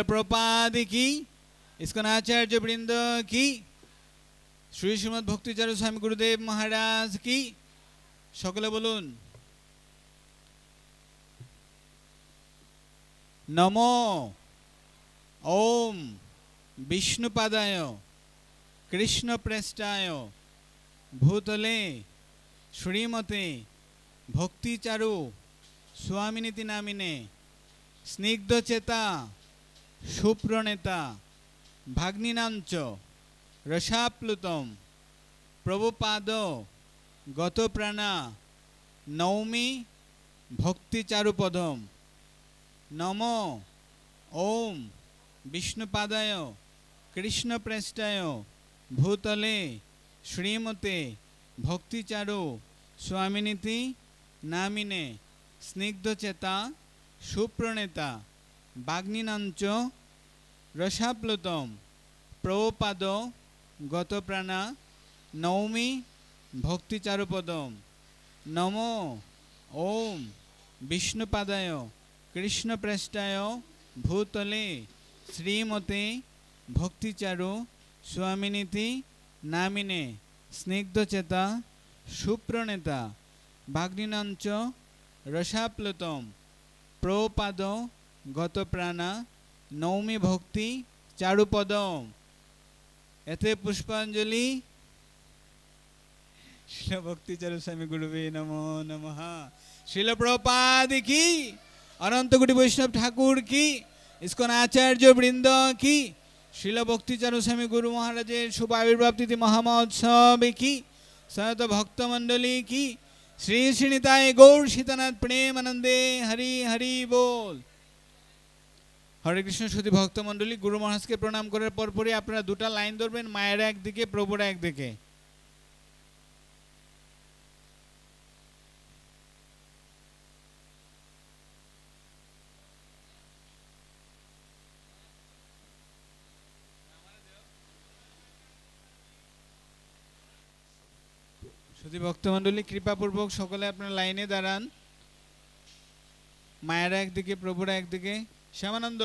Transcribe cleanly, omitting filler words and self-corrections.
प्रभुपाद की, इस्कॉन आचार्य वृंद की, श्री श्रीमद् भक्तिचारू स्वामी गुरुदेव महाराज की। सकले बोलुन नमो ओम विष्णुपादाय कृष्ण प्रेष्ठाय भूतले श्रीमते भक्तिचारू स्वामिनीति नामिने स्निग्धचेता सुप्रणेता भाग्निनांच रसाप्लुतम प्रभुपाद गतप्राणा नौमि भक्तिचारुपदम। नमो ओम विष्णुपादाय कृष्ण प्रेष्ठाय भूतले श्रीमते भक्तिचारू स्वामिनीति नामिने स्निग्धचेता सुप्रणेता भाग्निनांच रसाप्लुतम प्रभुपाद गतप्राणा नौमि भक्तिचारुपदम। नमो ओम विष्णुपादाय कृष्ण प्रेष्ठाय भूतले श्रीमते भक्तिचारू स्वामिनीति नामिने स्निग्धचेता सुप्रणेता भाग्निनांच रसाप्लुतम प्रभुपाद गतप्राणा नौमि भक्ति चारुपदम। एते पुष्पांजलि श्रील भक्तिचारू स्वामी गुरुवे नमो नमः। श्रील प्रभुपाद की, अनंत कोटि वैष्णव ठाकुर की, इस्कॉन आचार्य वृंद की, श्रील भक्तिचारू स्वामी गुरु महाराजेर शुभ आविर्भाव तिथि महामहोत्सव की, सनात भक्त मंडली की, श्री श्रीनिताय गौर सीतानाथ प्रेमानंदे हरि हरि बोल। हरे कृष्ण सती भक्त मंडली, गुरु महाराज के प्रणाम करार परपरই আপনারা দুটো লাইন ধরবেন, মায়ের একদিকে প্রভুর একদিকে। सती भक्त मंडली कृपापूर्वक सकले আপনারা লাইনে দাঁড়ান, মায়ের একদিকে প্রভুর একদিকে। श्यामानंद